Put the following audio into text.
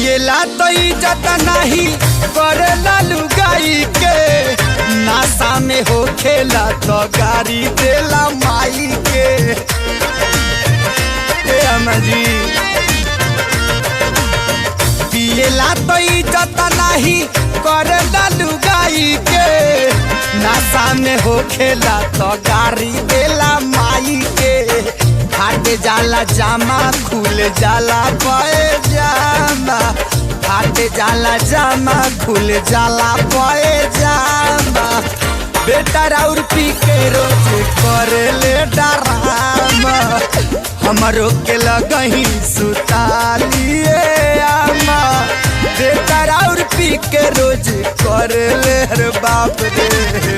पियला तो इज्जत नहीं करेला लुगाई के, नासा में हो खेला तो गाड़ी देला माई के। जी पियला तो इज्जत नहीं करेला लुगाई के, नासा में हो खेला तो गाड़ी देला माई के। फाट जाला जामा खुल जाला पैजामा, फाट जाला जामा खुल जाला पैजामा। बेटा राउर पी के रोज करे ले डरामा, हमरो के लगही सुतालिए आमा। बेटा राउर पी के रोज करे ले बाप रे।